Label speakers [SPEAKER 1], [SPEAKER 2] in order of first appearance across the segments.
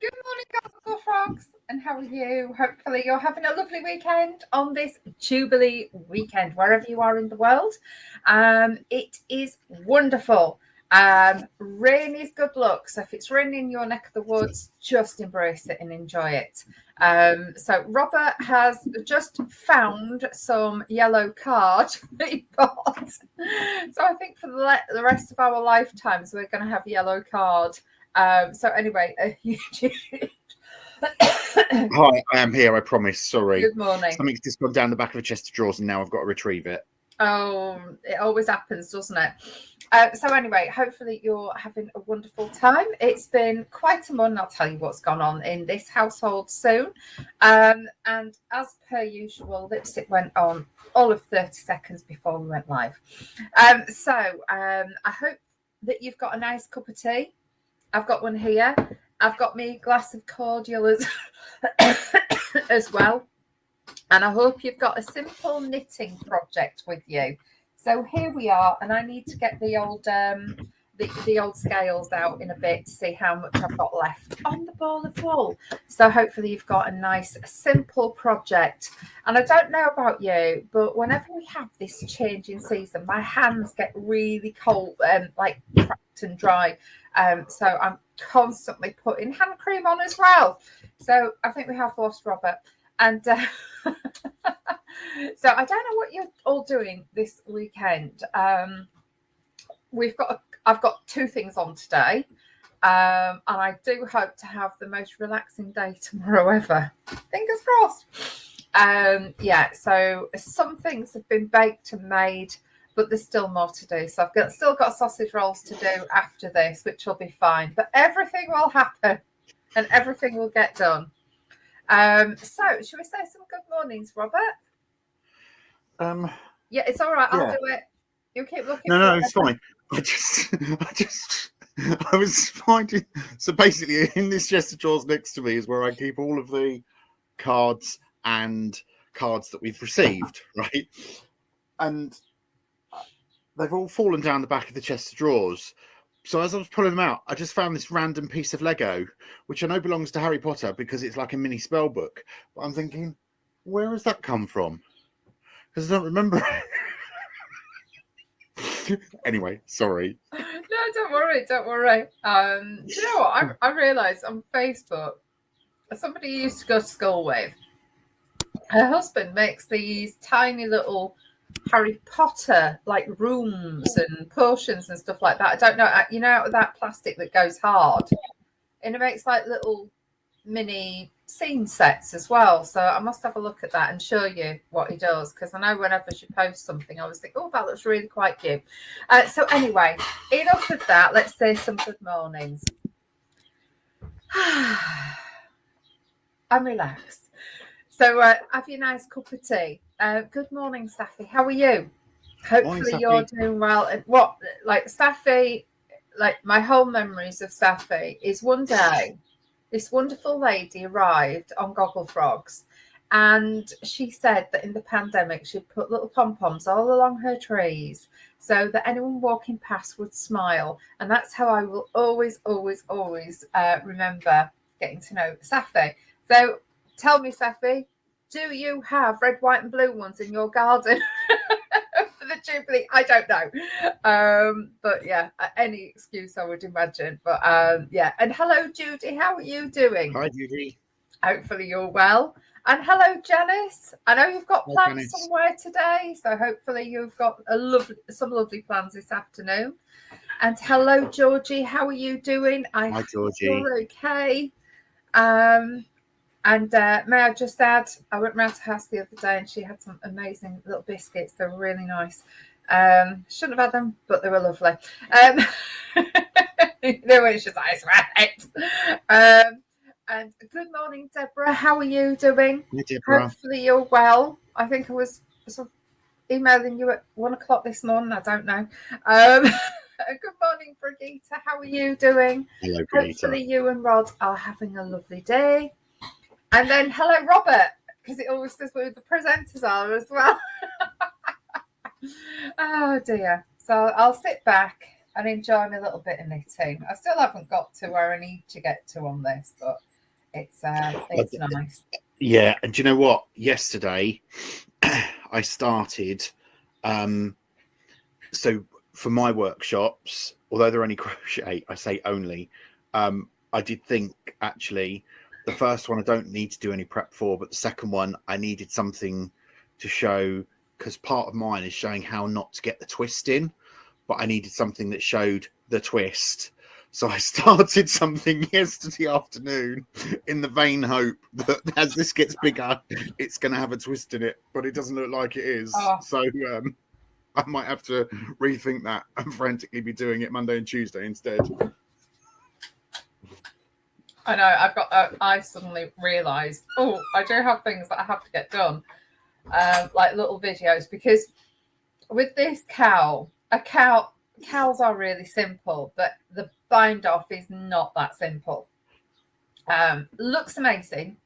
[SPEAKER 1] Good morning, Gogglefrogs, and how are you? Hopefully, you're having a lovely weekend on this Jubilee weekend, wherever you are in the world. It is wonderful. Rain is good luck. So, if it's raining in your neck of the woods, just embrace it and enjoy it. So, Robert has just found some yellow card that he bought. So, I think for the rest of our lifetimes, we're going to have yellow card. So anyway,
[SPEAKER 2] Hi, I am here, I promise. Sorry.
[SPEAKER 1] Good morning.
[SPEAKER 2] Something's just gone down the back of a chest of drawers and now I've got to retrieve it.
[SPEAKER 1] Oh, it always happens, doesn't it? So anyway, hopefully you're having a wonderful time. It's been quite a month. I'll tell you what's gone on in this household soon. And as per usual, lipstick went on all of 30 seconds before we went live. So I hope that you've got a nice cup of tea. I've got one here. I've got me glass of cordial as well. And I hope you've got a simple knitting project with you. So here we are, and I need to get the old scales out in a bit to see how much I've got left on the ball of wool. So hopefully you've got a nice simple project. And I don't know about you, but whenever we have this change in season, my hands get really cold, like cracked and dry. So I'm constantly putting hand cream on as well. So I think we have lost Robert. And so I don't know what you're all doing this weekend. I've got two things on today. And I do hope to have the most relaxing day tomorrow ever. Fingers crossed. So some things have been baked and made, but there's still more to do. So I've still got sausage rolls to do after this, which will be fine. But everything will happen and everything will get done. So should we say some good mornings, Robert? Yeah, it's all right. I'll do it. You keep looking.
[SPEAKER 2] No, it's fine. I was finding. So basically, in this chest of drawers next to me is where I keep all of the cards and cards that we've received, right? And they've all fallen down the back of the chest of drawers. So as I was pulling them out, I just found this random piece of Lego, which I know belongs to Harry Potter because it's like a mini spell book. But I'm thinking, where has that come from? Because I don't remember. Anyway, sorry.
[SPEAKER 1] No, don't worry. Do you know what? I realised on Facebook, somebody you used to go to school with, her husband makes these tiny little Harry Potter like rooms and potions and stuff like that. I don't know, out of that plastic that goes hard, and it makes like little mini scene sets as well. So I must have a look at that and show you what he does, because I know whenever she posts something, I always think, oh, that looks really quite cute. So anyway, enough of that. Let's say some good mornings. I'm relaxed. So have your nice cup of tea. Good morning, Safi. How are you? Hopefully you're doing well. And Safi, like my whole memories of Safi is one day this wonderful lady arrived on Gogglefrogs, and she said that in the pandemic she'd put little pom-poms all along her trees so that anyone walking past would smile. And that's how I will always remember getting to know Safi. So tell me, Safi, do you have red, white and blue ones in your garden for the Jubilee? I don't know. But yeah, any excuse I would imagine. But yeah. And hello, Judy. How are you doing?
[SPEAKER 2] Hi, Judy.
[SPEAKER 1] Hopefully you're well. And hello, Janice. I know you've got plans somewhere today, so hopefully you've got some lovely plans this afternoon. And hello, Georgie. How are you doing?
[SPEAKER 2] Hi, Georgie.
[SPEAKER 1] You're okay. And may I just add, I went round to her house the other day and she had some amazing little biscuits. They were really nice. Shouldn't have had them, but they were lovely. They were just ice, right? And good morning, Deborah. How are you doing?
[SPEAKER 2] Hey, Deborah.
[SPEAKER 1] Hopefully you're well. I think I was sort of emailing you at 1:00 this morning. I don't know. Good morning, Brigitte. How are you doing?
[SPEAKER 2] Hello, Brigitte.
[SPEAKER 1] Hopefully you and Rod are having a lovely day. And then hello, Robert, because it always says who the presenters are as well. Oh dear. So I'll sit back and enjoy my little bit of knitting. I still haven't got to where I need to get to on this, but It's nice.
[SPEAKER 2] Yeah, and do you know what? Yesterday, I started. So for my workshops, although they're only crochet, I say only. I did think actually the first one I don't need to do any prep for, but the second one I needed something to show, because part of mine is showing how not to get the twist in, but I needed something that showed the twist. So I started something yesterday afternoon in the vain hope that as this gets bigger, it's going to have a twist in it, but it doesn't look like it is.
[SPEAKER 1] Oh.
[SPEAKER 2] So I might have to rethink that and frantically be doing it Monday and Tuesday instead.
[SPEAKER 1] I know. I suddenly realised, I do have things that I have to get done, like little videos, because with this cows are really simple, but the bind off is not that simple. Looks amazing,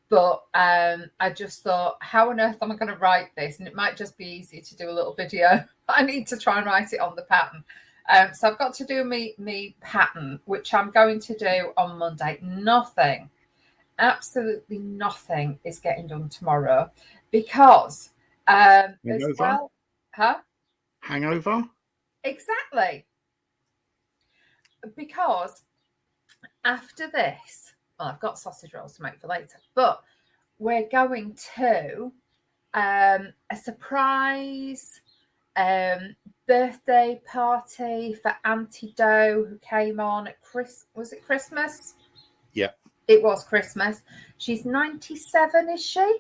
[SPEAKER 1] but I just thought, how on earth am I going to write this? And it might just be easier to do a little video. I need to try and write it on the pattern. So I've got to do me pattern, which I'm going to do on Monday. Nothing, absolutely nothing is getting done tomorrow, because as well,
[SPEAKER 2] Hangover?
[SPEAKER 1] Exactly. Because after this, well, I've got sausage rolls to make for later, but we're going to a surprise birthday party for Auntie Doe, who came on at was it Christmas?
[SPEAKER 2] Yeah.
[SPEAKER 1] It was Christmas. She's 97, is she?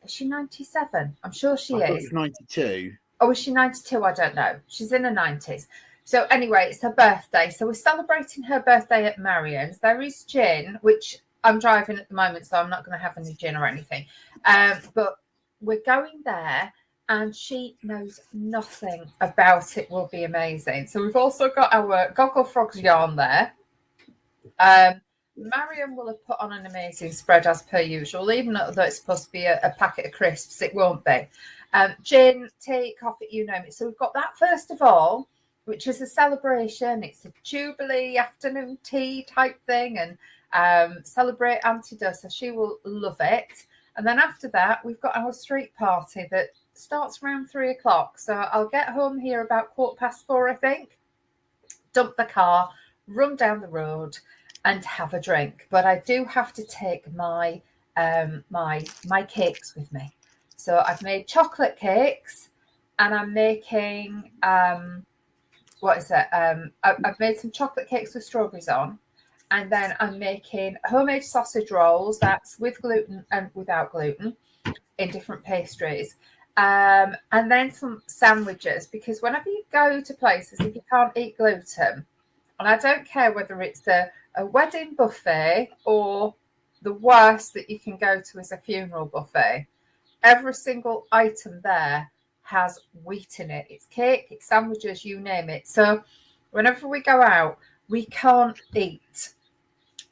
[SPEAKER 1] Is she 97? I'm sure she is.
[SPEAKER 2] She's 92.
[SPEAKER 1] Oh, is she 92? I don't know. She's in her 90s. So anyway, it's her birthday. So we're celebrating her birthday at Marion's. There is gin, which I'm driving at the moment, so I'm not going to have any gin or anything. But we're going there, and she knows nothing about it. Will be amazing. So we've also got our Gogglefrogs yarn there. Marion will have put on an amazing spread as per usual, even though it's supposed to be a packet of crisps, it won't be. Gin, tea, coffee, you name it. So we've got that first of all, which is a celebration. It's a Jubilee afternoon tea type thing, and celebrate Auntie Doe, so she will love it. And then after that, we've got our street party that starts around 3 o'clock. So I'll get home here about 4:15, I think, dump the car, run down the road and have a drink. But I do have to take my my cakes with me. So I've made chocolate cakes, and I'm making I've made some chocolate cakes with strawberries on, and then I'm making homemade sausage rolls, that's with gluten and without gluten, in different pastries, and then some sandwiches, because whenever you go to places, if you can't eat gluten, and I don't care whether it's a wedding buffet or the worst that you can go to is a funeral buffet, every single item there has wheat in it. It's cake, it's sandwiches, you name it. So whenever we go out, we can't eat.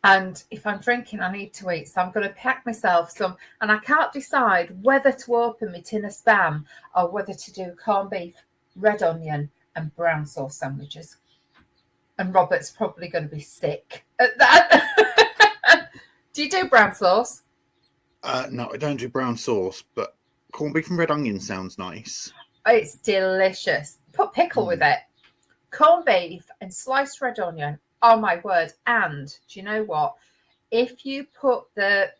[SPEAKER 1] And if I'm drinking, I need to eat. So I'm going to pack myself some. And I can't decide whether to open my tin of Spam or whether to do corned beef, red onion, and brown sauce sandwiches. And Robert's probably going to be sick at that. Do you do brown sauce?
[SPEAKER 2] No, I don't do brown sauce, but corned beef and red onion sounds nice.
[SPEAKER 1] It's delicious. Put pickle with it. Corned beef and sliced red onion. Oh, my word. And do you know what? If you put the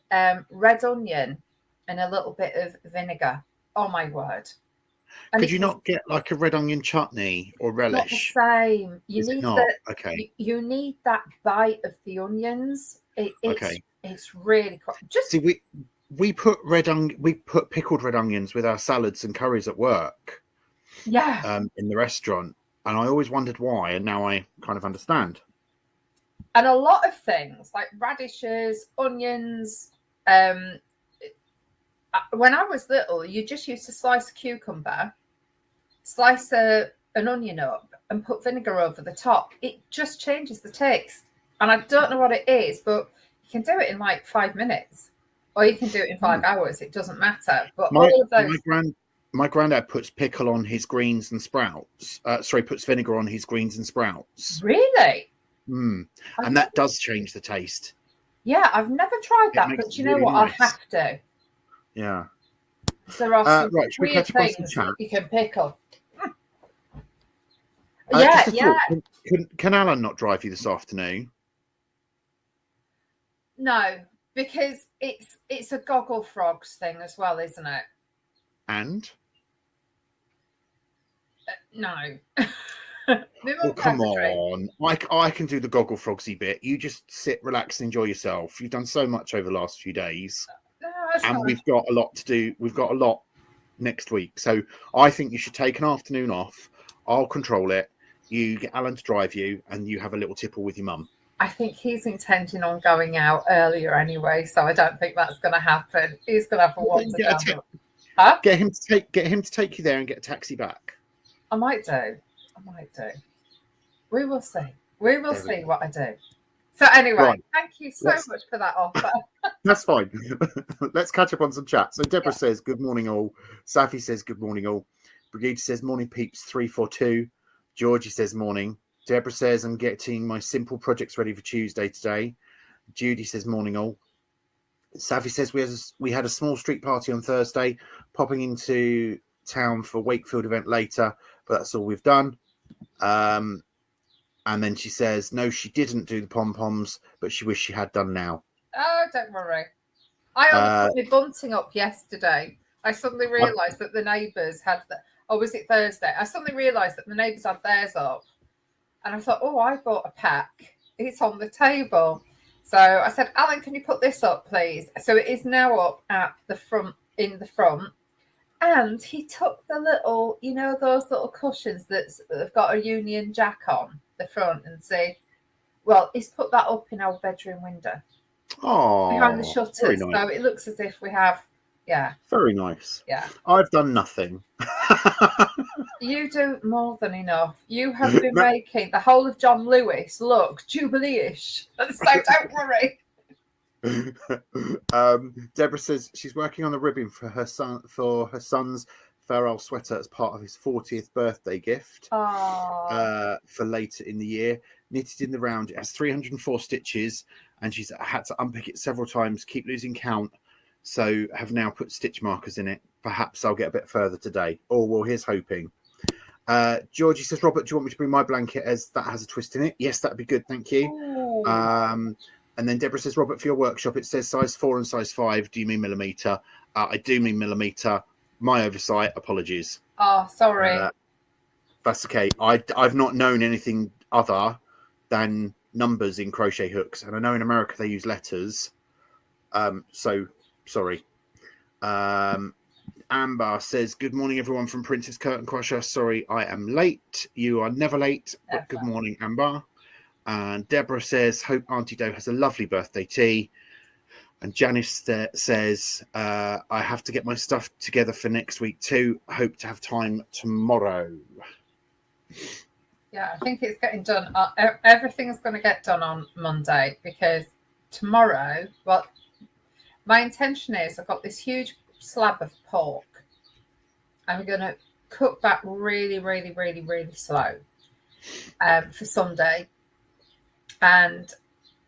[SPEAKER 1] red onion and a little bit of vinegar, oh, my word. And
[SPEAKER 2] could you not get like a red onion chutney or relish?
[SPEAKER 1] Not the same. You need that bite of the onions. It's really just
[SPEAKER 2] see. We put pickled red onions with our salads and curries at work.
[SPEAKER 1] Yeah.
[SPEAKER 2] In the restaurant, and I always wondered why, and now I kind of understand.
[SPEAKER 1] And a lot of things like radishes, onions. When I was little, you just used to slice a cucumber, slice an onion up, and put vinegar over the top. It just changes the taste. And I don't know what it is, but you can do it in like 5 minutes, or you can do it in 5 hours. It doesn't matter. But all of those.
[SPEAKER 2] My granddad puts pickle on his greens and sprouts. Puts vinegar on his greens and sprouts.
[SPEAKER 1] Really?
[SPEAKER 2] And that does change the taste.
[SPEAKER 1] Yeah, I've never tried
[SPEAKER 2] It
[SPEAKER 1] that,
[SPEAKER 2] makes
[SPEAKER 1] but
[SPEAKER 2] it
[SPEAKER 1] you know
[SPEAKER 2] really
[SPEAKER 1] what?
[SPEAKER 2] nice.
[SPEAKER 1] I'll have to.
[SPEAKER 2] Yeah.
[SPEAKER 1] There are some
[SPEAKER 2] Right, should we
[SPEAKER 1] weird
[SPEAKER 2] catch up on some
[SPEAKER 1] things
[SPEAKER 2] chat?
[SPEAKER 1] you can pick up. Yeah,
[SPEAKER 2] Just a
[SPEAKER 1] yeah.
[SPEAKER 2] thought. Can Alan not drive you this afternoon?
[SPEAKER 1] No, because it's a Gogglefrogs thing as well, isn't it?
[SPEAKER 2] And?
[SPEAKER 1] No.
[SPEAKER 2] Oh, come on. I can do the Gogglefrogsy bit. You just sit, relax, and enjoy yourself. You've done so much over the last few days.
[SPEAKER 1] No, that's
[SPEAKER 2] And
[SPEAKER 1] fine.
[SPEAKER 2] we've got a lot to do. We've got a lot next week. So I think you should take an afternoon off. I'll control it. You get Alan to drive you, and you have a little tipple with your mum.
[SPEAKER 1] I think he's intending on going out earlier anyway, so I don't think that's going to happen. He's going to have a wander down. Huh?
[SPEAKER 2] Get him to take you there and get a taxi back.
[SPEAKER 1] I might do. We will see. We will see what I do. So anyway,
[SPEAKER 2] Right.
[SPEAKER 1] thank you so much for that offer.
[SPEAKER 2] That's fine. Let's catch up on some chat. So Deborah says, good morning all. Safi says, good morning all. Brigitte says, morning peeps 342. Georgie says, morning. Deborah says, I'm getting my simple projects ready for Tuesday today. Judy says, morning all. Safi says, we had a small street party on Thursday, popping into town for Wakefield event later, but that's all we've done. And then she says, no, she didn't do the pom-poms, but she wished she had done now.
[SPEAKER 1] Oh, don't worry. I only put my bunting up yesterday. I suddenly realised that the neighbours had was it Thursday? I suddenly realised that the neighbours had theirs up. And I thought, I bought a pack. It's on the table. So I said, Alan, can you put this up, please? So it is now up at the front, in the front. And he took the little, those little cushions that have got a Union Jack on the front and he's put that up in our bedroom window.
[SPEAKER 2] Oh,
[SPEAKER 1] behind the shutters.
[SPEAKER 2] Nice.
[SPEAKER 1] So it looks as if we have,
[SPEAKER 2] Very nice.
[SPEAKER 1] Yeah.
[SPEAKER 2] I've done nothing.
[SPEAKER 1] You do more than enough. You have been making the whole of John Lewis look Jubilee-ish. So don't worry.
[SPEAKER 2] Deborah says she's working on a ribbon for her son's Farrell sweater as part of his 40th birthday gift for later in the year. Knitted in the round. It has 304 stitches, and she's had to unpick it several times, keep losing count. So have now put stitch markers in it. Perhaps I'll get a bit further today. Well, here's hoping. Georgie says, Robert, do you want me to bring my blanket as that has a twist in it? Yes, that'd be good. Thank you. And then Deborah says, Robert, for your workshop, it says size 4 and size 5. Do you mean millimetre? I do mean millimetre. My oversight. Apologies.
[SPEAKER 1] Oh, sorry.
[SPEAKER 2] That's okay. I've not known anything other than numbers in crochet hooks. And I know in America they use letters. So, sorry. Amber says, good morning, everyone from Princess Curtain Crusher. Sorry, I am late. You are never late. But good morning, Amber. And Deborah says, hope Auntie Doe has a lovely birthday tea. And Janice says, I have to get my stuff together for next week too. Hope to have time tomorrow.
[SPEAKER 1] Yeah, I think it's getting done. Everything's going to get done on Monday because tomorrow, my intention is I've got this huge slab of pork. I'm going to cook that really, really, really, really slow for Sunday. And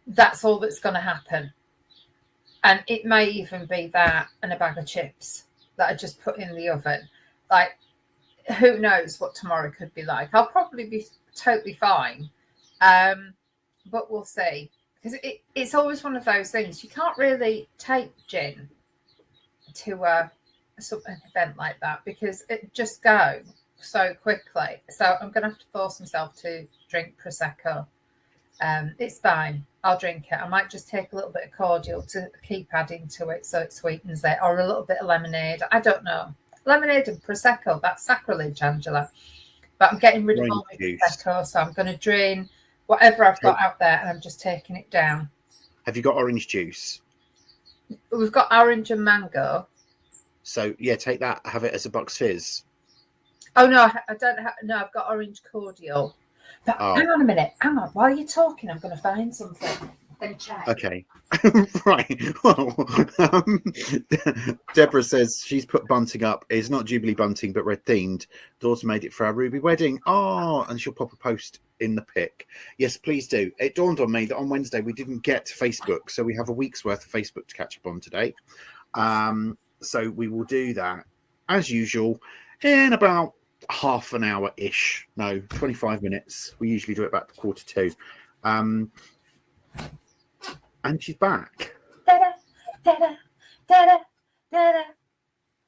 [SPEAKER 1] that's all that's going to happen. And it may even be that and a bag of chips that I just put in the oven. Like, who knows what tomorrow could be like. I'll probably be totally fine. But we'll see. Because it's always one of those things. You can't really take gin to an event like that because it just goes so quickly. So I'm going to have to force myself to drink Prosecco. It's fine. I'll drink it. I might just take a little bit of cordial to keep adding to it so it sweetens it, or a little bit of lemonade. I don't know. Lemonade and Prosecco, that's sacrilege, Angela. But I'm getting rid of all my Prosecco, so I'm going to drain whatever I've got out there and I'm just taking it down.
[SPEAKER 2] Have you got orange juice?
[SPEAKER 1] We've got orange and mango.
[SPEAKER 2] So, yeah, take that. Have it as a box fizz.
[SPEAKER 1] Oh, no, I don't have... No, I've got orange cordial. But hang on a minute. Hang on. While you're talking, I'm going to find something. Then check.
[SPEAKER 2] Okay. Right. Well, Deborah says she's put bunting up. It's not Jubilee bunting, but red themed. Daughter made it for our Ruby wedding. Oh, and she'll pop a post in the pic. Yes, please do. It dawned on me that on Wednesday we didn't get to Facebook, so we have a week's worth of Facebook to catch up on today. So we will do that as usual in about half an hour ish. No, 25 minutes. We usually do it about 1:45. And she's back.
[SPEAKER 1] Da-da, da-da, da-da, da-da.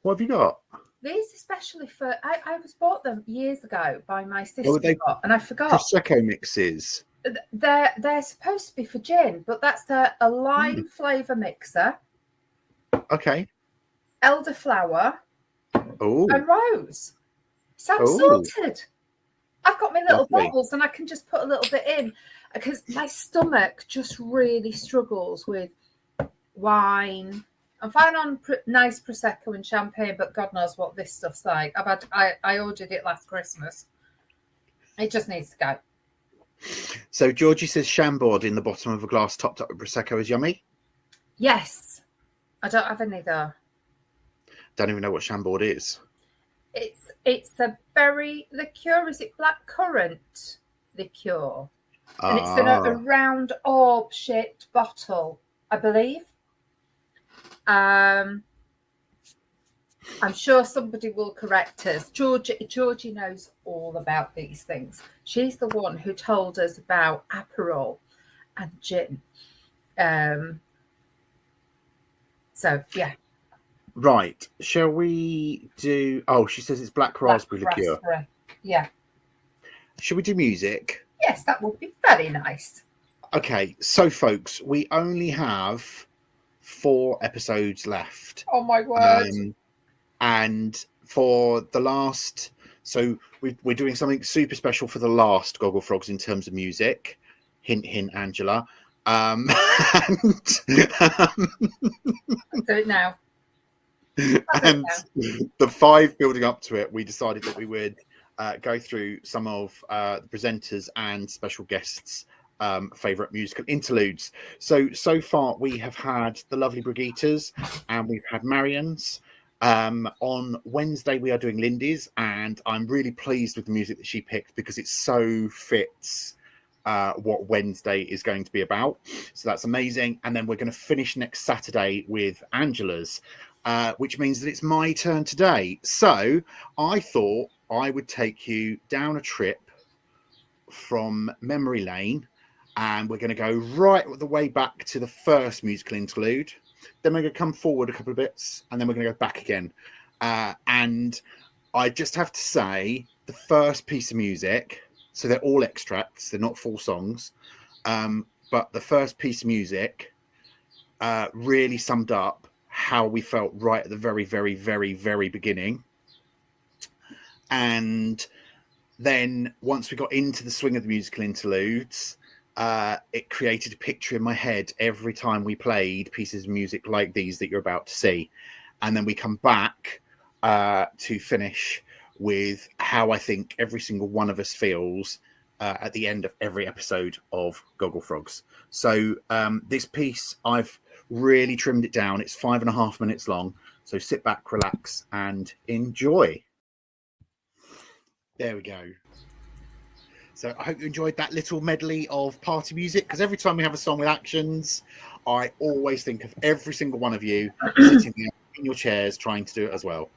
[SPEAKER 2] What have you got?
[SPEAKER 1] These especially for I was bought them years ago by my sister, and I forgot.
[SPEAKER 2] Prosecco mixes.
[SPEAKER 1] They're supposed to be for gin, but that's a lime flavour mixer.
[SPEAKER 2] Okay.
[SPEAKER 1] Elderflower.
[SPEAKER 2] Oh.
[SPEAKER 1] And rose. So I'm sorted. I've got my little bottles, and I can just put a little bit in because my stomach just really struggles with wine. I'm fine on nice prosecco and champagne, but God knows what this stuff's like. I ordered it last Christmas. It just needs to go.
[SPEAKER 2] So Georgie says Chambord in the bottom of a glass topped up with prosecco is yummy.
[SPEAKER 1] Yes, I don't have any though.
[SPEAKER 2] Don't even know what Chambord is.
[SPEAKER 1] It's a berry liqueur. Is it blackcurrant liqueur? And it's in a round orb-shaped bottle, I believe. I'm sure somebody will correct us. Georgie knows all about these things. She's the one who told us about Aperol and gin. So, yeah.
[SPEAKER 2] Right. Shall we do... Oh, she says it's black raspberry liqueur.
[SPEAKER 1] Yeah.
[SPEAKER 2] Shall we do music?
[SPEAKER 1] Yes, that would be very nice.
[SPEAKER 2] Okay. So, folks, we only have 4 episodes left.
[SPEAKER 1] Oh, my word.
[SPEAKER 2] And for the last... So, we're doing something super special for the last Gogglefrogs in terms of music. Hint, hint, Angela.
[SPEAKER 1] Do it now.
[SPEAKER 2] And the 5 building up to it, we decided that we would go through some of the presenters and special guests' favourite musical interludes. So far, we have had the lovely Brigittas and we've had Marian's. On Wednesday, we are doing Lindy's, and I'm really pleased with the music that she picked because it so fits what Wednesday is going to be about. So that's amazing. And then we're going to finish next Saturday with Angela's. Which means that it's my turn today. So I thought I would take you down a trip from memory lane, and we're going to go right the way back to the first musical interlude. Then we're going to come forward a couple of bits, and then we're going to go back again. And I just have to say, the first piece of music, so they're all extracts, they're not full songs, but the first piece of music really summed up how we felt right at the very, very, very, very beginning. And then once we got into the swing of the musical interludes, it created a picture in my head every time we played pieces of music like these that you're about to see. And then we come back to finish with how I think every single one of us feels at the end of every episode of Gogglefrogs. So this piece, I've really trimmed it down. It's 5.5 minutes long. So sit back, relax, and enjoy. There we go. So I hope you enjoyed that little medley of party music, because every time we have a song with actions, I always think of every single one of you sitting there in your chairs trying to do it as well.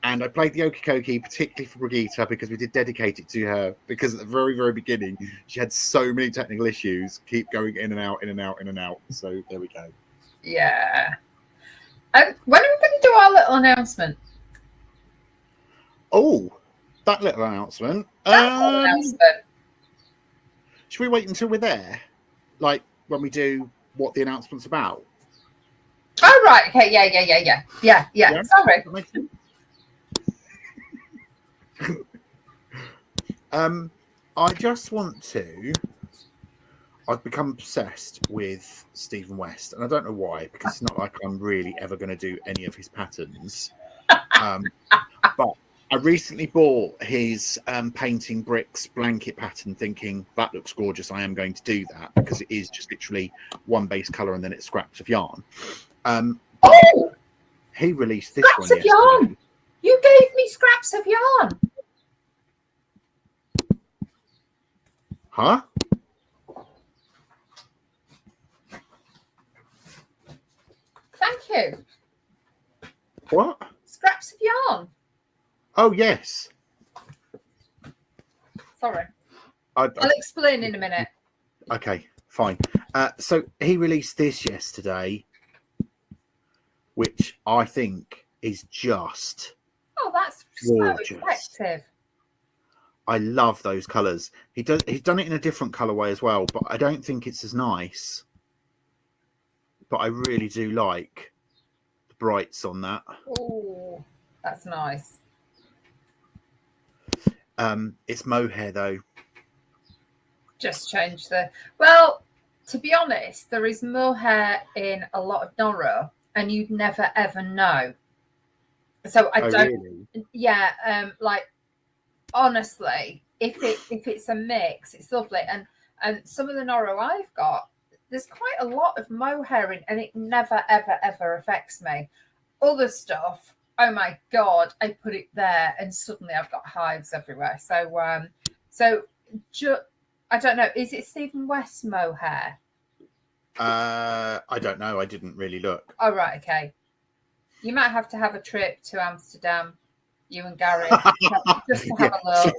[SPEAKER 2] And I played the Okie Kokie particularly for Brigitte because we did dedicate it to her, because at the very, very beginning, she had so many technical issues, keep going in and out, in and out, in and out. So there we go.
[SPEAKER 1] Yeah. When are we going to do our little announcement?
[SPEAKER 2] Oh, that little announcement. Should we wait until we're there? Like when we do what the announcement's about?
[SPEAKER 1] Oh, right. Okay. Yeah. Sorry.
[SPEAKER 2] I just want to... I've become obsessed with Stephen West, and I don't know why, because it's not like I'm really ever going to do any of his patterns. But I recently bought his painting bricks blanket pattern, thinking that looks gorgeous. I am going to do that because it is just literally one base color and then it's scraps of yarn. But he released this
[SPEAKER 1] Scraps
[SPEAKER 2] one
[SPEAKER 1] of
[SPEAKER 2] yesterday.
[SPEAKER 1] yarn. You gave me scraps of yarn.
[SPEAKER 2] Huh?
[SPEAKER 1] Thank you.
[SPEAKER 2] What?
[SPEAKER 1] Scraps of yarn.
[SPEAKER 2] Oh, yes.
[SPEAKER 1] Sorry. I'll explain in a minute.
[SPEAKER 2] Okay, fine. So he released this yesterday, which I think is just
[SPEAKER 1] that's
[SPEAKER 2] gorgeous.
[SPEAKER 1] So effective.
[SPEAKER 2] I love those colours. He's done it in a different colourway as well, but I don't think it's as nice. But I really do like the brights on that.
[SPEAKER 1] Oh, that's nice.
[SPEAKER 2] It's mohair though.
[SPEAKER 1] Just change the. Well, to be honest, there is mohair in a lot of Noro, and you'd never ever know. So I don't. Really? Yeah, like honestly, if it's a mix, it's lovely. And some of the Noro I've got, there's quite a lot of mohair in, and it never ever ever affects me. Other stuff, oh my god, I put it there, and suddenly I've got hives everywhere. So I don't know. Is it Stephen West mohair?
[SPEAKER 2] I don't know. I didn't really look.
[SPEAKER 1] Oh right, okay. You might have to have a trip to Amsterdam, you and Gary, just to have a look.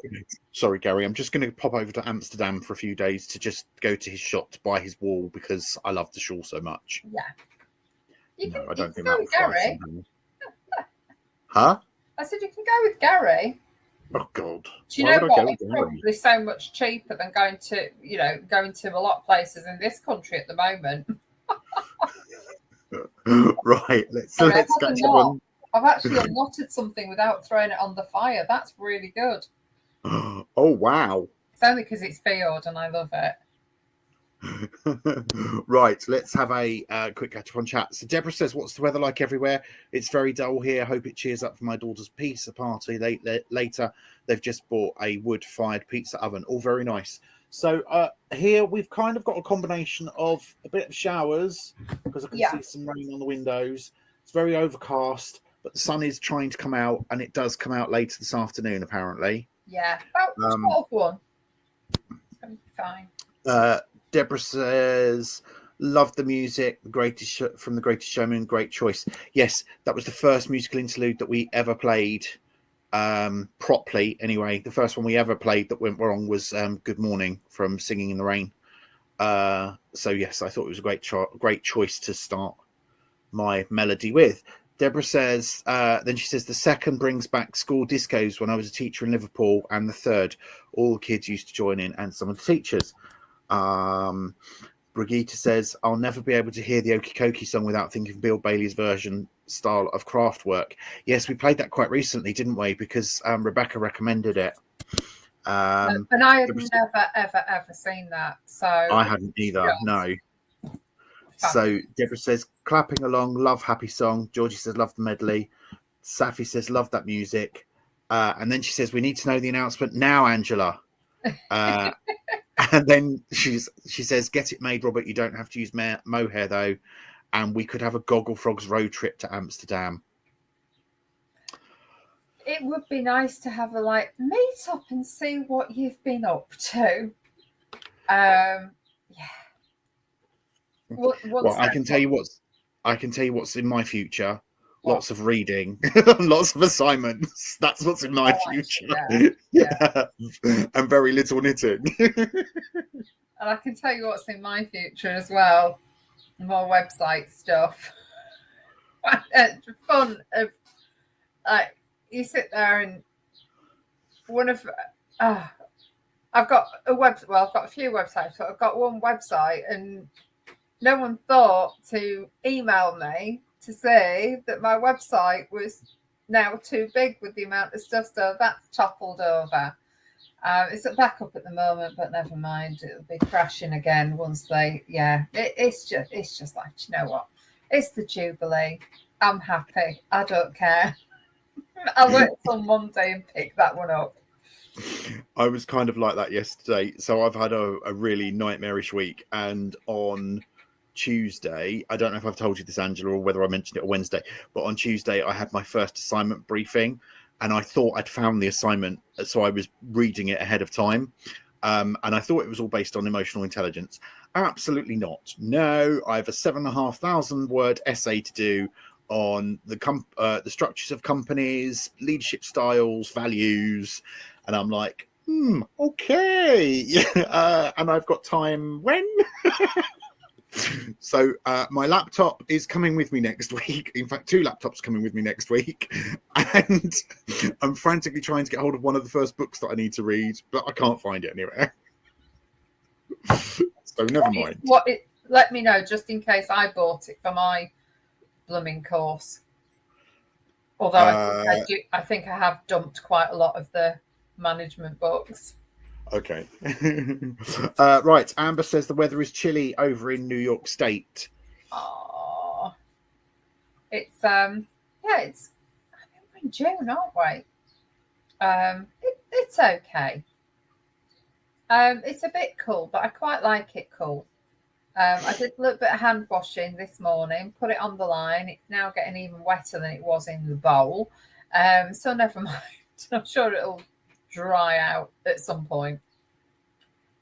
[SPEAKER 2] Sorry, Gary. I'm just going to pop over to Amsterdam for a few days to just go to his shop to buy his wool because I love the shawl so much.
[SPEAKER 1] Yeah.
[SPEAKER 2] I don't think that would fly.
[SPEAKER 1] Huh? I said you can go with Gary.
[SPEAKER 2] Oh God!
[SPEAKER 1] Do you know what? It's probably so much cheaper than going to a lot of places in this country at the moment.
[SPEAKER 2] Right. Let's catch on.
[SPEAKER 1] I've actually unknotted something without throwing it on the fire. That's really good.
[SPEAKER 2] Oh wow!
[SPEAKER 1] It's only because it's field and I love it.
[SPEAKER 2] Right, let's have a quick catch up on chat. So Deborah says, "What's the weather like everywhere? It's very dull here. Hope it cheers up for my daughter's pizza party later. They've just bought a wood-fired pizza oven. All very nice." So here we've kind of got a combination of a bit of showers because I can see some rain on the windows. It's very overcast, but the sun is trying to come out, and it does come out later this afternoon, apparently.
[SPEAKER 1] Yeah, about 12:01. It's going to be fine.
[SPEAKER 2] Deborah says, "Love the music, from the Greatest Showman, great choice." Yes, that was the first musical interlude that we ever played properly. Anyway, the first one we ever played that went wrong was "Good Morning" from Singing in the Rain. So yes, I thought it was a great choice to start my melody with. Deborah says, then she says, "The second brings back school discos when I was a teacher in Liverpool, and the third, all the kids used to join in, and some of the teachers." Brigitte says, "I'll never be able to hear the Okie Kokie song without thinking of Bill Bailey's version style of Kraftwerk." Yes, we played that quite recently, didn't we? Because Rebecca recommended it.
[SPEAKER 1] And I had never, ever, ever seen that. So
[SPEAKER 2] I hadn't either, no. So Deborah says, "Clapping along, love happy song." Georgie says, "Love the medley." Safi says, "Love that music." And then she says, "We need to know the announcement now, Angela." And then she says, "Get it made, Robert. You don't have to use mohair, though. And we could have a Gogglefrogs road trip to Amsterdam."
[SPEAKER 1] It would be nice to have a meet up and see what you've been up to. Yeah.
[SPEAKER 2] Well, I can tell you what's in my future.
[SPEAKER 1] What?
[SPEAKER 2] Lots of reading, lots of assignments. That's what's in my future.
[SPEAKER 1] Yeah.
[SPEAKER 2] And very little knitting.
[SPEAKER 1] And I can tell you what's in my future as well. More website stuff. Fun of you sit there and I've got I've got a few websites, but I've got one website and no one thought to email me to say that my website was now too big with the amount of stuff, so that's toppled over. It's at backup at the moment, but never mind. It'll be crashing again once it's just like, you know what? It's the Jubilee. I'm happy. I don't care. I'll wait till Monday and pick that one up.
[SPEAKER 2] I was kind of like that yesterday. So I've had a really nightmarish week, and on Tuesday, I don't know if I've told you this, Angela, or whether I mentioned it on Wednesday, but on Tuesday I had my first assignment briefing, and I thought I'd found the assignment, so I was reading it ahead of time. And I thought it was all based on emotional intelligence. Absolutely not. No, I have a 7,500 word essay to do on the structures of companies, leadership styles, values, and I'm like, okay. And I've got time when? So my laptop is coming with me next week. In fact, 2 laptops coming with me next week. And I'm frantically trying to get hold of one of the first books that I need to read, but I can't find it anywhere. So never mind.
[SPEAKER 1] Let me know, just in case I bought it for my blooming course. Although I think I have dumped quite a lot of the management books.
[SPEAKER 2] Okay. Right. Amber says the weather is chilly over in New York State.
[SPEAKER 1] Oh, it's we're in June, aren't we? It's okay. It's a bit cool, but I quite like it cool. I did a little bit of hand washing this morning, put it on the line. It's now getting even wetter than it was in the bowl. So never mind. I'm sure it'll dry out at some point.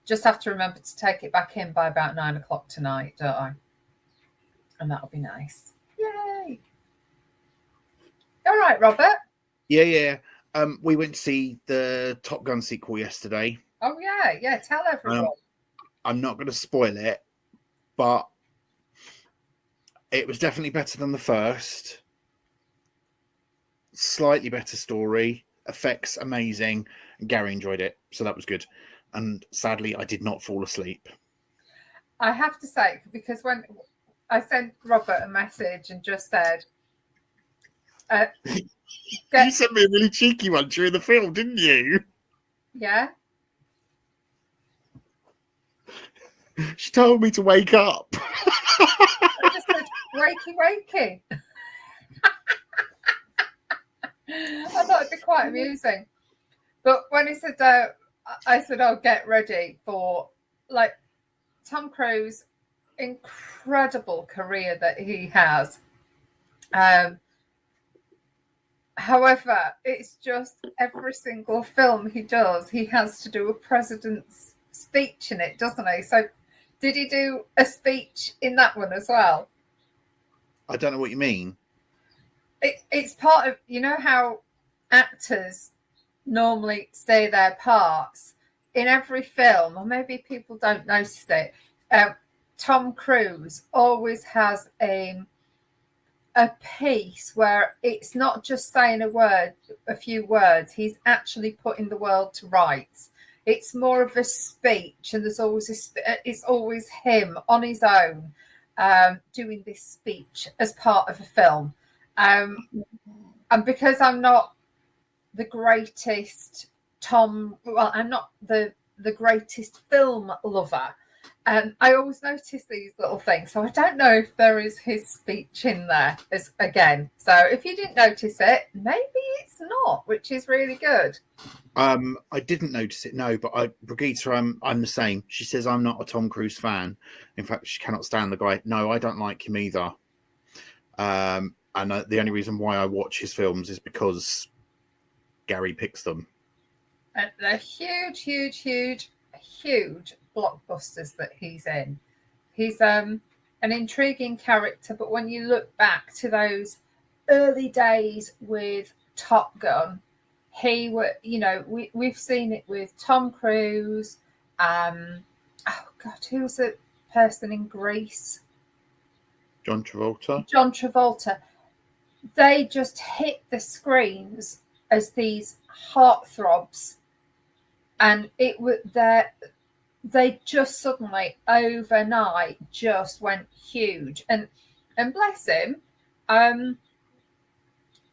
[SPEAKER 1] Just have to remember to take it back in by about 9 o'clock tonight, don't I? And that'll be nice. Yay! All right, Robert.
[SPEAKER 2] Yeah. We went to see the Top Gun sequel yesterday.
[SPEAKER 1] Oh yeah. Tell everyone.
[SPEAKER 2] I'm not going to spoil it, but it was definitely better than the first. Slightly better story, effects amazing. Gary enjoyed it, so that was good. And sadly, I did not fall asleep.
[SPEAKER 1] I have to say, because when I sent Robert a message and just said,
[SPEAKER 2] you sent me a really cheeky one during the film, didn't you?
[SPEAKER 1] Yeah.
[SPEAKER 2] She told me to wake up.
[SPEAKER 1] I just said, wakey. I thought it'd be quite amusing. But when he said, I said, "Oh, get ready for like Tom Cruise, incredible career that he has." However, it's just every single film he does, he has to do a president's speech in it, doesn't he? So, did he do a speech in that one as well?
[SPEAKER 2] I don't know what you mean.
[SPEAKER 1] It's part of, you know how actors normally say their parts in every film, or maybe people don't notice it. Tom Cruise always has a piece where it's not just saying a few words. He's actually putting the world to rights. It's more of a speech, and it's always him on his own doing this speech as part of a film. And because I'm not the greatest I'm not the greatest film lover. I always notice these little things. So I don't know if there is his speech in there again. So if you didn't notice it, maybe it's not, which is really good.
[SPEAKER 2] I didn't notice it, no, but Brigitte, I'm the same. She says I'm not a Tom Cruise fan. In fact, she cannot stand the guy. No, I don't like him either. And the only reason why I watch his films is because Gary picks them.
[SPEAKER 1] And they're huge blockbusters that he's in. He's an intriguing character, but when you look back to those early days with Top Gun, we've seen it with Tom Cruise. Who was the person in Greece?
[SPEAKER 2] John
[SPEAKER 1] Travolta. They just hit the screens as these heartthrobs, and they just suddenly overnight just went huge. And bless him,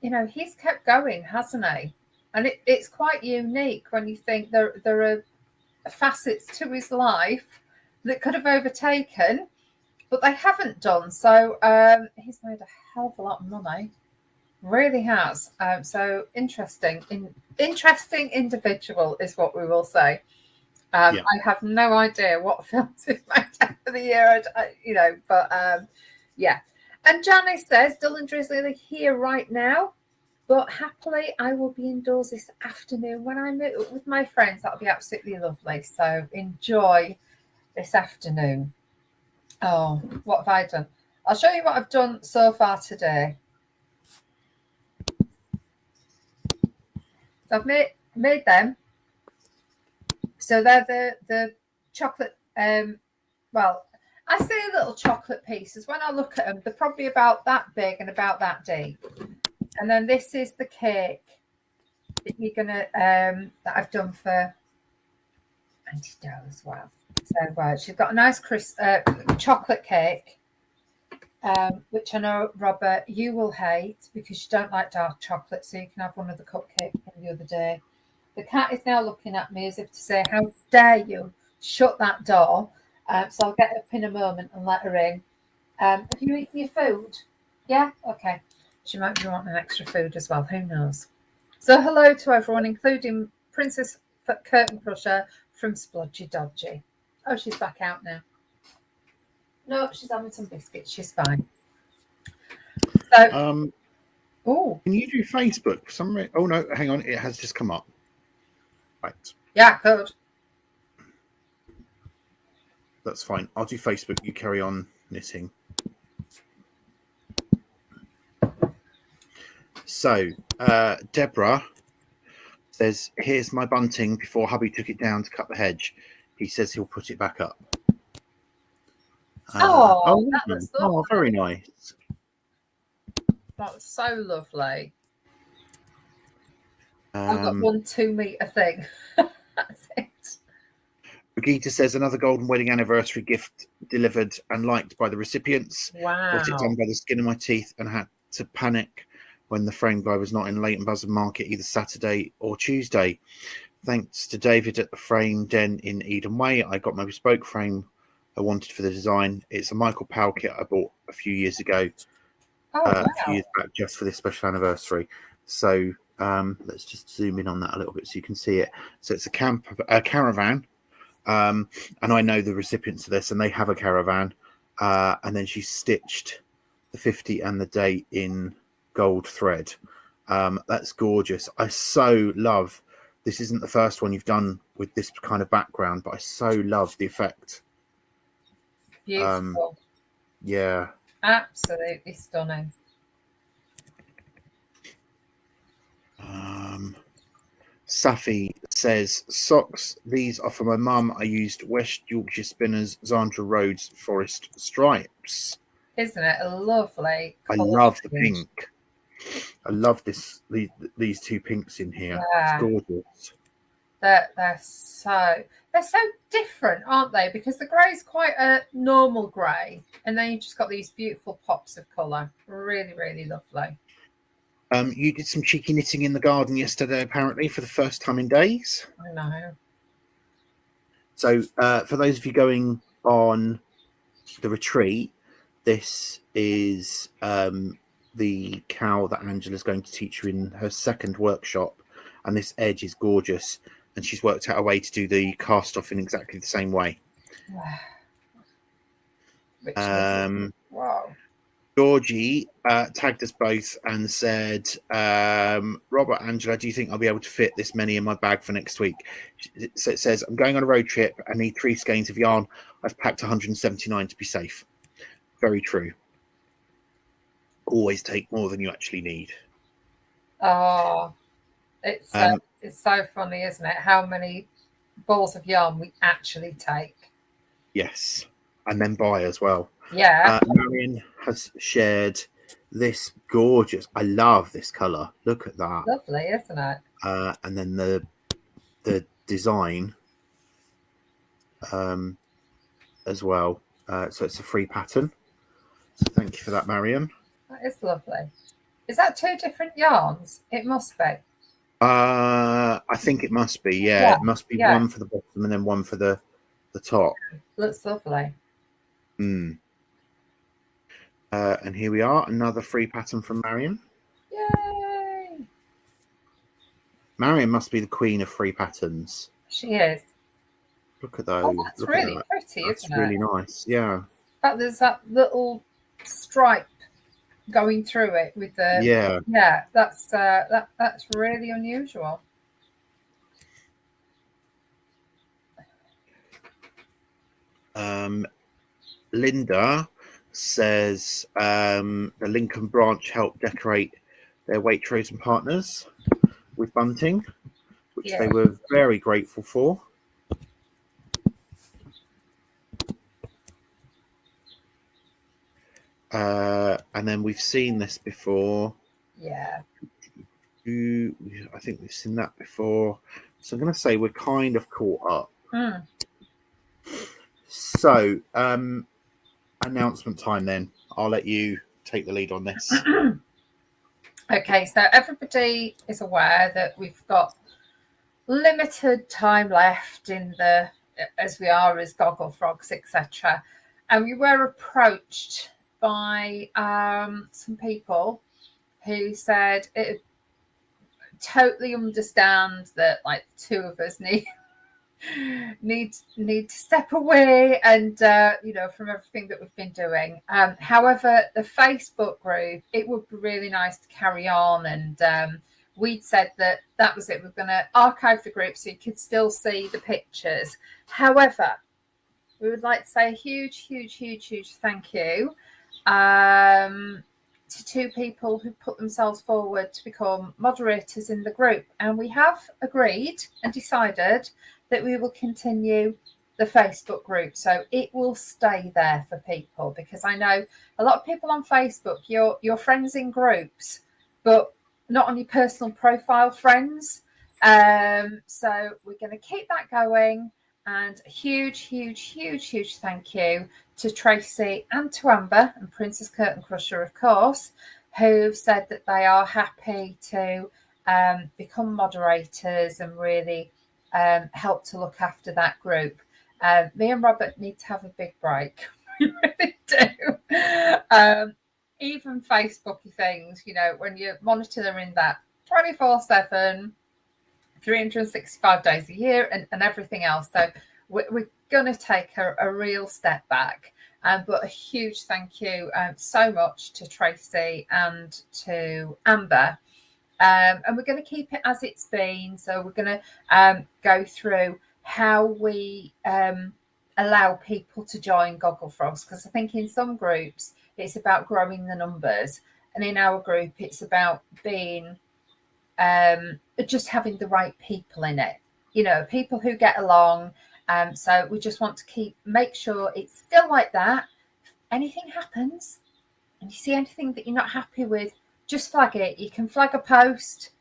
[SPEAKER 1] he's kept going, hasn't he? And it's quite unique when you think there are facets to his life that could have overtaken, but they haven't done. So he's made a hell of a lot of money. Really has. So interesting. Interesting individual is what we will say.
[SPEAKER 2] Yeah.
[SPEAKER 1] I have no idea what films is my time of the year, but yeah. And Janice says, dull and drizzly here right now, but happily I will be indoors this afternoon when I meet with my friends. That'll be absolutely lovely. So enjoy this afternoon. Oh, what have I done? I'll show you what I've done so far today. So I've made them. So they're the chocolate. Well, I say little chocolate pieces. When I look at them, they're probably about that big and about that deep. And then this is the cake that you're gonna that I've done for Auntie Doe as well. So she's got a nice crisp chocolate cake. Which I know, Robert, you will hate because you don't like dark chocolate, so you can have one of the cupcakes from the other day. The cat is now looking at me as if to say, how dare you shut that door? So I'll get up in a moment and let her in. Have you eaten your food? Yeah? Okay. She might be wanting extra food as well. Who knows? So hello to everyone, including Princess Curtain Crusher from Splodgy Dodgy. Oh, she's back out now. No, she's having some biscuits. She's fine. So,
[SPEAKER 2] can you do Facebook? Oh no, hang on, it has just come up. Right.
[SPEAKER 1] Yeah, good.
[SPEAKER 2] That's fine. I'll do Facebook. You carry on knitting. So, Deborah says, "Here's my bunting before hubby took it down to cut the hedge. He says he'll put it back up."
[SPEAKER 1] That was lovely.
[SPEAKER 2] Oh, very nice.
[SPEAKER 1] That was so lovely. I've got 1 2-meter thing. That's it.
[SPEAKER 2] Brigitte says, "Another golden wedding anniversary gift delivered and liked by the recipients.
[SPEAKER 1] Wow.
[SPEAKER 2] Got it done by the skin of my teeth and had to panic when the frame guy was not in Leighton Buzzard Market either Saturday or Tuesday. Thanks to David at the Frame Den in Eden Way, I got my bespoke frame I wanted for the design. It's a Michael Powell kit I bought a few years ago, a few years back, just for this special anniversary. So let's just zoom in on that a little bit so you can see it. So it's a caravan, and I know the recipients of this, and they have a caravan. And then she stitched the 50 and the date in gold thread. That's gorgeous. I so love. This isn't the first one you've done with this kind of background, but I so love the effect.
[SPEAKER 1] Beautiful.
[SPEAKER 2] Yeah.
[SPEAKER 1] Absolutely stunning.
[SPEAKER 2] Safi says, "Socks. These are for my mum. I used West Yorkshire Spinners Zandra Rhodes Forest Stripes."
[SPEAKER 1] Isn't it lovely?
[SPEAKER 2] I love the pink. I love these two pinks in here. Yeah. It's gorgeous.
[SPEAKER 1] They're so different, aren't they? Because the grey is quite a normal grey, and then you just got these beautiful pops of colour. Really, really lovely.
[SPEAKER 2] You did some cheeky knitting in the garden yesterday, apparently, for the first time in days.
[SPEAKER 1] I know.
[SPEAKER 2] So, for those of you going on the retreat, this is the cowl that Angela's going to teach you in her second workshop, and this edge is gorgeous, and she's worked out a way to do the cast off in exactly the same way.
[SPEAKER 1] Wow.
[SPEAKER 2] Georgie tagged us both and said, "Robert, Angela, do you think I'll be able to fit this many in my bag for next week?" So it says, "I'm going on a road trip. I need 3 skeins of yarn. I've packed 179 to be safe." Very true. Always take more than you actually need.
[SPEAKER 1] Oh, it's so funny, isn't it? How many balls of yarn we actually take.
[SPEAKER 2] Yes, and then buy as well.
[SPEAKER 1] Yeah.
[SPEAKER 2] Marion has shared this gorgeous. I love this color. Look at that.
[SPEAKER 1] Lovely, isn't it?
[SPEAKER 2] And then the design as well. So it's a free pattern. So thank you for that, Marion.
[SPEAKER 1] That is lovely. Is that 2 different yarns? It must be.
[SPEAKER 2] I think it must be. Yeah. It must be one for the bottom and then one for the top.
[SPEAKER 1] Looks lovely.
[SPEAKER 2] And here we are, another free pattern from Marion.
[SPEAKER 1] Yay!
[SPEAKER 2] Marion must be the queen of free patterns.
[SPEAKER 1] She is.
[SPEAKER 2] Look at those.
[SPEAKER 1] Oh, that's
[SPEAKER 2] Look
[SPEAKER 1] really
[SPEAKER 2] at that.
[SPEAKER 1] pretty,
[SPEAKER 2] That's
[SPEAKER 1] isn't
[SPEAKER 2] really
[SPEAKER 1] it?
[SPEAKER 2] nice. Yeah.
[SPEAKER 1] But there's that little stripe going through it with the
[SPEAKER 2] Yeah.
[SPEAKER 1] that's really unusual.
[SPEAKER 2] Linda says the Lincoln branch helped decorate their Waitrose and Partners with bunting, which they were very grateful for. And then we've seen this before.
[SPEAKER 1] Yeah.
[SPEAKER 2] I think we've seen that before. So I'm going to say we're kind of caught up.
[SPEAKER 1] Mm.
[SPEAKER 2] So, announcement time then. I'll let you take the lead on this.
[SPEAKER 1] Okay, so everybody is aware that we've got limited time left in the, as we are as Gogglefrogs, etc. And we were approached by some people who said it totally understand that like two of us need to step away and from everything that we've been doing. However, the Facebook group, it would be really nice to carry on, and we'd said that was it. We're going to archive the group so you could still see the pictures. However, we would like to say a huge thank you to two people who put themselves forward to become moderators in the group, and we have agreed and decided that we will continue the Facebook group, so it will stay there for people, because I know a lot of people on Facebook, you're friends in groups, but not on your personal profile friends. So we're going to keep that going, and a huge thank you to Tracy and to Amber and Princess Curtain Crusher, of course, who've said that they are happy to become moderators and really help to look after that group. Me and Robert need to have a big break. We really do. Even Facebooky things, when you're monitoring that 24/7, 365 days a year and everything else. So we're going to take a real step back. But a huge thank you so much to Tracy and to Amber. And we're going to keep it as it's been. So we're going to go through how we allow people to join Gogglefrogs, because I think in some groups it's about growing the numbers, and in our group it's about being just having the right people in it, people who get along. So we just want to make sure it's still like that. If anything happens and you see anything that you're not happy with, just flag it. You can flag a post.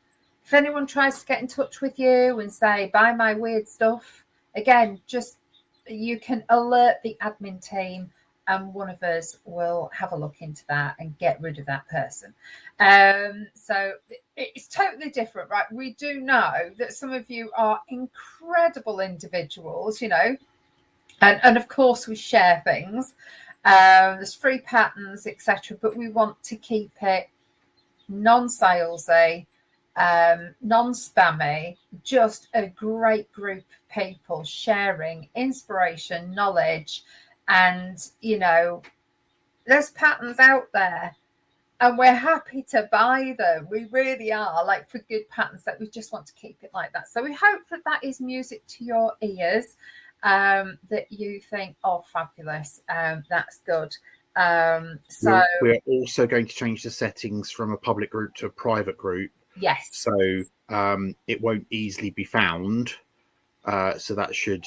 [SPEAKER 1] If anyone tries to get in touch with you and say, buy my weird stuff, again, you can alert the admin team, and one of us will have a look into that and get rid of that person. So it's totally different, right? We do know that some of you are incredible individuals, and of course we share things. There's free patterns, etc., but we want to keep it non-salesy, non-spammy, just a great group of people sharing inspiration, knowledge, and there's patterns out there and we're happy to buy them. We really are, like, for good patterns, that we just want to keep it like that. So we hope that is music to your ears, that you think, oh, fabulous, that's good. So
[SPEAKER 2] we're also going to change the settings from a public group to a private group.
[SPEAKER 1] Yes.
[SPEAKER 2] So it won't easily be found. So that should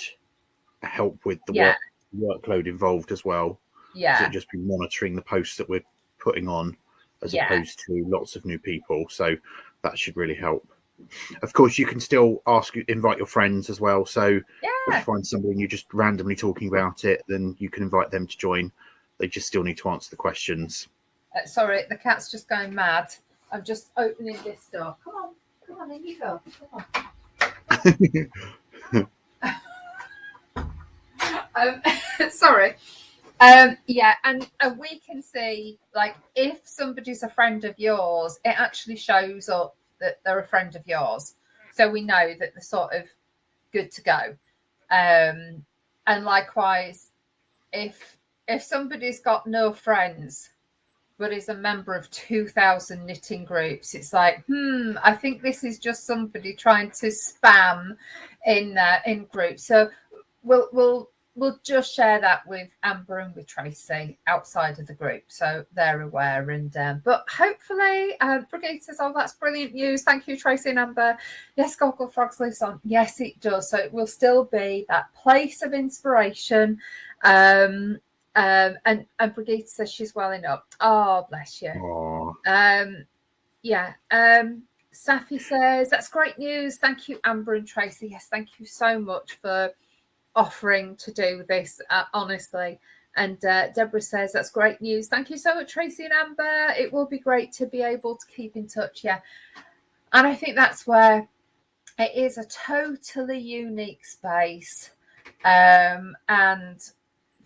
[SPEAKER 2] help with the workload involved as well.
[SPEAKER 1] Yeah.
[SPEAKER 2] So it'll just be monitoring the posts that we're putting on, as opposed to lots of new people. So that should really help. Of course, you can still invite your friends as well. So if you find somebody and you're just randomly talking about it, then you can invite them to join. They just still need to answer the questions.
[SPEAKER 1] Sorry, the cat's just going mad. I'm just opening this door. Come on, in you go. Come on. Sorry. And we can see, like, if somebody's a friend of yours, it actually shows up that they're a friend of yours. so we know that they're sort of good to go. And likewise, if somebody's got no friends but is a member of 2,000 knitting groups, it's like, I think this is just somebody trying to spam in groups. So we'll just share that with Amber and with Tracy outside of the group, so they're aware. And but hopefully, Brigitte says, "Oh, that's brilliant news! Thank you, Tracy and Amber. Yes, Gogglefrogs lives on. Yes, it does. So it will still be that place of inspiration." And Brigitte says she's welling up. Oh, bless you. Yeah. Safi says, that's great news. Thank you, Amber and Tracy. Yes, thank you so much for offering to do this, honestly. And Deborah says, that's great news. Thank you so much, Tracy and Amber. It will be great to be able to keep in touch. Yeah. And I think that's where it is a totally unique space. And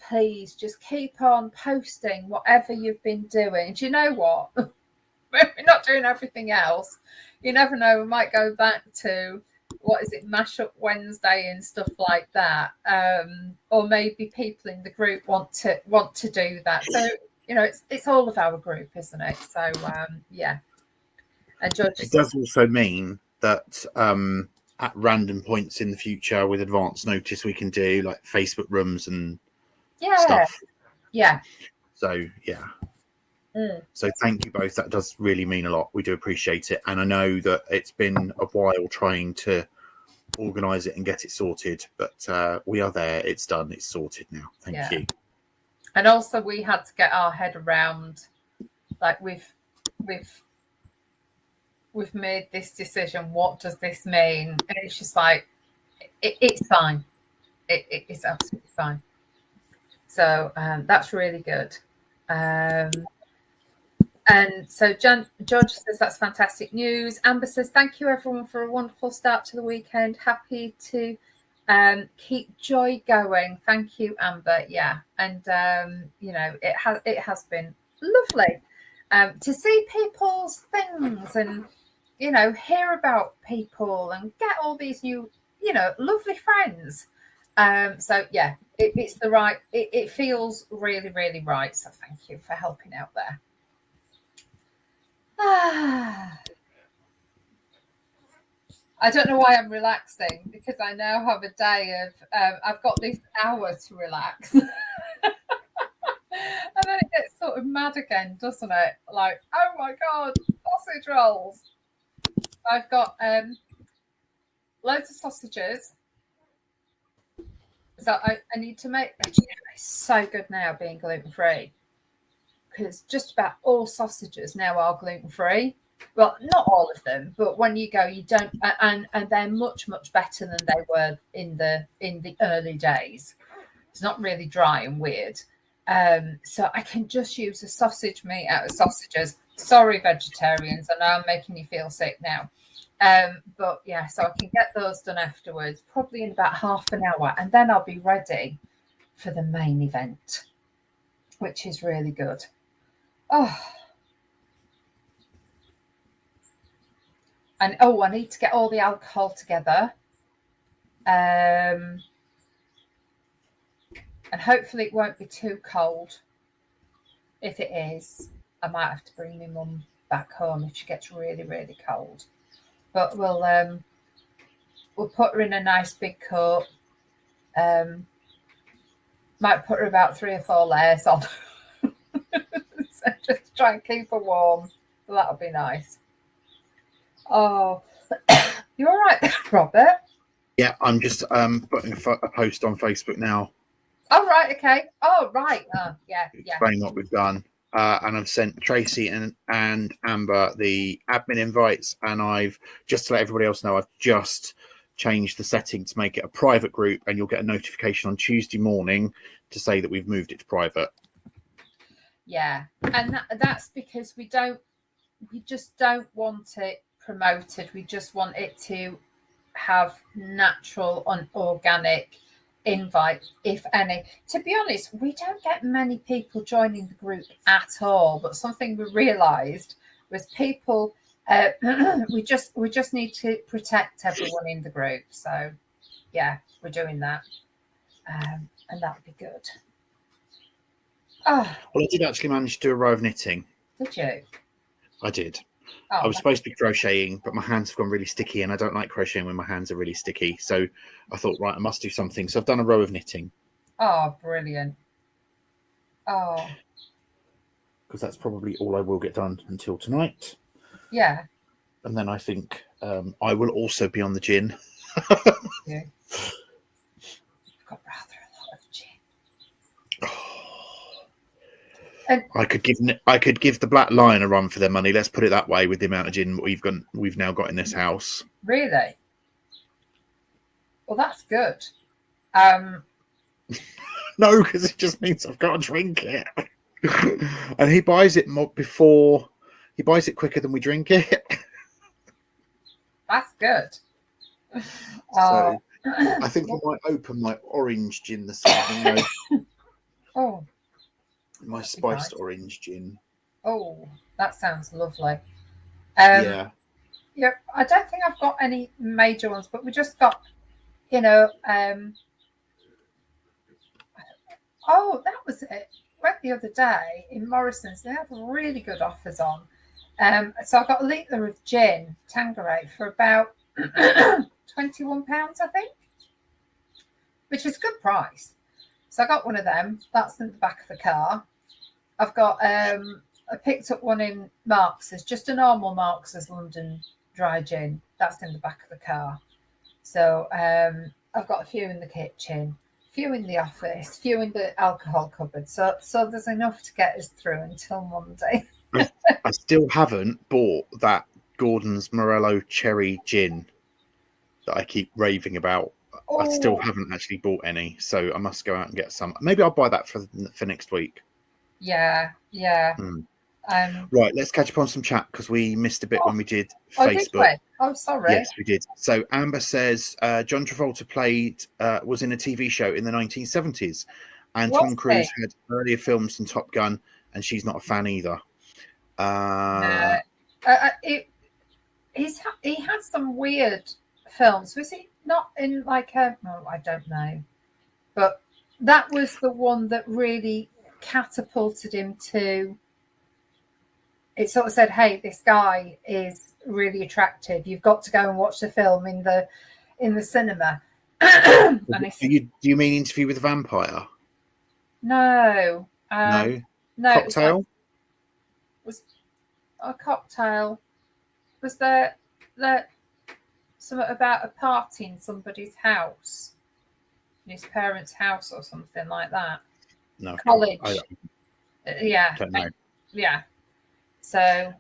[SPEAKER 1] please just keep on posting whatever you've been doing. Do you know what? We're not doing everything else. You never know. We might go back to, what is it, Mashup Wednesday and stuff like that. Or maybe people in the group want to do that. So, it's all of our group, isn't it? So, yeah. And George,
[SPEAKER 2] it does also mean that at random points in the future, with advance notice, we can do like Facebook rooms and stuff.
[SPEAKER 1] Yeah.
[SPEAKER 2] So, yeah. So thank you both. That does really mean a lot. We do appreciate it. And I know that it's been a while trying to organise it and get it sorted, but we are there. It's done. It's sorted now. Thank you.
[SPEAKER 1] And also we had to get our head around, like, we've made this decision. What does this mean? And it's just like, it's fine. It's absolutely fine. So that's really good. And so George says, that's fantastic news. Amber says, thank you everyone for a wonderful start to the weekend. Happy to keep joy going. Thank you, Amber. Yeah. And it has been lovely to see people's things and hear about people and get all these new lovely friends. So yeah, it's the right, it feels really, really right. So thank you for helping out there. I don't know why I'm relaxing, because I now have a day of I've got this hour to relax. And then it gets sort of mad again, doesn't it? Like, oh my god, sausage rolls. I've got loads of sausages. So I need to make, it's so good now being gluten-free, because just about all sausages now are gluten-free. Well, not all of them, but when you go, you don't, and they're much, much better than they were in the early days. It's not really dry and weird. So I can just use the sausage meat out of sausages. Sorry, vegetarians, I know I'm making you feel sick now. But yeah, so I can get those done afterwards, probably in about half an hour, and then I'll be ready for the main event, which is really good. Oh. And I need to get all the alcohol together. And hopefully it won't be too cold. If it is, I might have to bring my mum back home if she gets really, really cold. But we'll put her in a nice big coat. Might put her about 3 or 4 layers on. So just try and keep her warm. So that'll be nice. Oh, you all right there, Robert?
[SPEAKER 2] Yeah, I'm just putting a post on Facebook now.
[SPEAKER 1] Oh, right, okay. Oh, right. Yeah.
[SPEAKER 2] Explain what we've done. And I've sent Tracy and Amber the admin invites, and I've, just to let everybody else know, I've just changed the setting to make it a private group, and you'll get a notification on Tuesday morning to say that we've moved it to private.
[SPEAKER 1] Yeah, and that's because we just don't want it promoted. We just want it to have natural and organic invites, if any. To be honest, we don't get many people joining the group at all, but something we realized was people We just need to protect everyone in the group. So yeah, we're doing that, and that'll be good. Oh,
[SPEAKER 2] Well, I did actually manage to do a row of knitting.
[SPEAKER 1] did you?
[SPEAKER 2] I did.
[SPEAKER 1] Oh,
[SPEAKER 2] I was supposed to be crocheting, but my hands have gone really sticky, and I don't like crocheting when my hands are really sticky. So I thought, right, I must do something. So I've done a row of knitting.
[SPEAKER 1] Oh, brilliant. Oh,
[SPEAKER 2] because that's probably all I will get done until tonight.
[SPEAKER 1] yeah.
[SPEAKER 2] And then I think I will also be on the gin.
[SPEAKER 1] Yeah. I've got rather a lot of gin. And
[SPEAKER 2] I could give the Black Lion a run for their money. Let's put it that way. With the amount of gin we've now got in this house.
[SPEAKER 1] Really? Well, that's good.
[SPEAKER 2] No, because it just means I've got to drink it. And he buys it before. He buys it quicker than we drink it.
[SPEAKER 1] That's good.
[SPEAKER 2] So I think I might open my orange gin this evening.
[SPEAKER 1] Oh,
[SPEAKER 2] my spiced orange gin.
[SPEAKER 1] Oh, that sounds lovely.
[SPEAKER 2] Yeah.
[SPEAKER 1] Yeah, I don't think I've got any major ones, but we just got, oh, that was it. Went the other day in Morrison's. They had really good offers on. So I got a litre of gin, Tanqueray, for about £21, I think, which is a good price. So I got one of them. That's in the back of the car. I've got I picked up one in Marks's, just a normal Marks's London dry gin. That's in the back of the car. So I've got a few in the kitchen, a few in the office, a few in the alcohol cupboard. So there's enough to get us through until Monday.
[SPEAKER 2] I still haven't bought that Gordon's Morello cherry gin that I keep raving about.
[SPEAKER 1] Oh.
[SPEAKER 2] I still haven't actually bought any, so I must go out and get some. Maybe I'll buy that for next week.
[SPEAKER 1] Yeah.
[SPEAKER 2] Right, let's catch up on some chat because we missed a bit when we did Facebook.
[SPEAKER 1] Did we? Oh, sorry.
[SPEAKER 2] Yes, we did. So Amber says John Travolta was in a TV show in the 1970s, and Tom Cruise had earlier films than Top Gun, and she's not a fan either.
[SPEAKER 1] He had some weird films. Was he not in like a? No, I don't know. But that was the one that really catapulted him to. It sort of said, "Hey, this guy is really attractive. You've got to go and watch the film in the cinema."
[SPEAKER 2] Do you mean Interview with a Vampire?
[SPEAKER 1] No.
[SPEAKER 2] No.
[SPEAKER 1] Cocktail? Was a Cocktail. Was there something about a party in somebody's house? In his parents' house or something like that?
[SPEAKER 2] No.
[SPEAKER 1] College.
[SPEAKER 2] Yeah. Don't know.
[SPEAKER 1] Yeah. So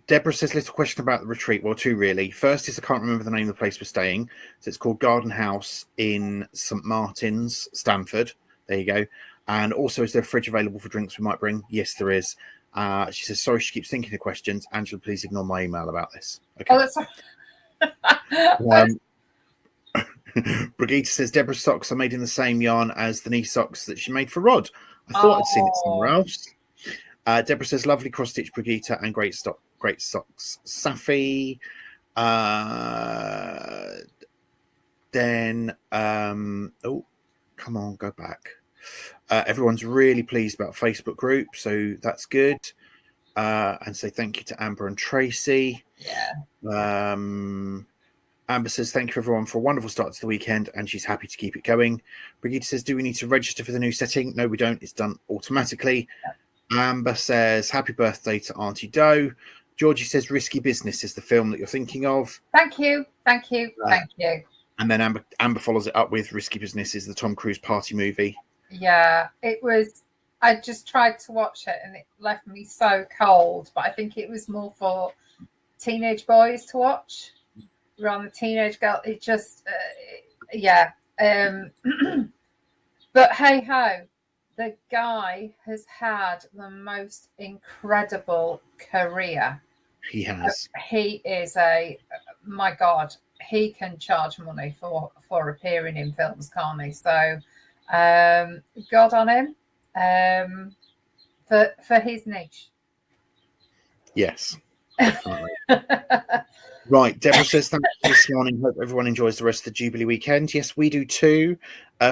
[SPEAKER 2] Deborah says, little question about the retreat. Well, two really. First is I can't remember the name of the place we're staying. So it's called Garden House in St Martin's, Stamford. There you go. And also, is there a fridge available for drinks we might bring? Yes, there is. She says, sorry, she keeps thinking of questions. Angela, please ignore my email about this. Okay.
[SPEAKER 1] Oh, that's
[SPEAKER 2] Brigitte says, Deborah's socks are made in the same yarn as the knee socks that she made for Rod. I thought I'd seen it somewhere else. Deborah says, lovely cross-stitch Brigitte and great socks. Safi. Then, oh, come on, go back. Everyone's really pleased about Facebook group, so that's good. And say thank you to Amber and Tracy.
[SPEAKER 1] Yeah.
[SPEAKER 2] Amber says, thank you everyone for a wonderful start to the weekend, and she's happy to keep it going. Brigitte says, do we need to register for the new setting? No, we don't. It's done automatically. Yeah. Amber says, happy birthday to Auntie Doe. Georgie says, Risky Business is the film that you're thinking of.
[SPEAKER 1] Thank you. Thank you.
[SPEAKER 2] And then Amber follows it up with Risky Business is the Tom Cruise party movie.
[SPEAKER 1] Yeah, it was. I just tried to watch it and it left me so cold, but I think it was more for teenage boys to watch rather than teenage girl. It just, yeah. But hey ho, the guy has had the most incredible career.
[SPEAKER 2] He has.
[SPEAKER 1] He is my God, he can charge money for appearing in films, can't he? So, God on him, for his niche.
[SPEAKER 2] Yes. Definitely. Right, Deborah says thanks for this morning. Hope everyone enjoys the rest of the Jubilee weekend. Yes, we do too.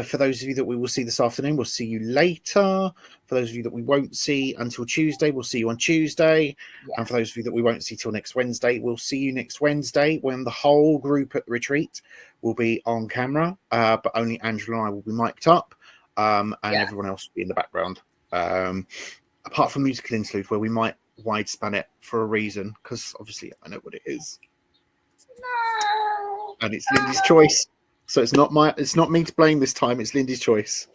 [SPEAKER 2] For those of you that we will see this afternoon, we'll see you later. For those of you that we won't see until Tuesday, we'll see you on Tuesday.
[SPEAKER 1] Yeah.
[SPEAKER 2] And for those of you that we won't see till next Wednesday, we'll see you next Wednesday when the whole group at the retreat will be on camera, but only Angela and I will be mic'd up, and everyone else will be in the background. Apart from musical interlude, where we might wide span it for a reason, because obviously I know what it is.
[SPEAKER 1] No.
[SPEAKER 2] And it's Lindy's choice, so it's not me to blame this time. It's Lindy's choice.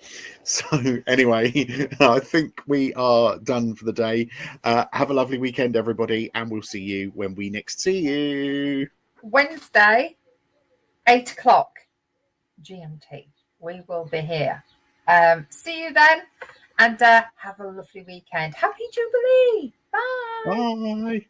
[SPEAKER 2] So anyway, I think we are done for the day. Have a lovely weekend, everybody, and we'll see you when we next see you.
[SPEAKER 1] Wednesday, 8 o'clock GMT. We will be here. See you then, and have a lovely weekend. Happy Jubilee. Bye.
[SPEAKER 2] Bye.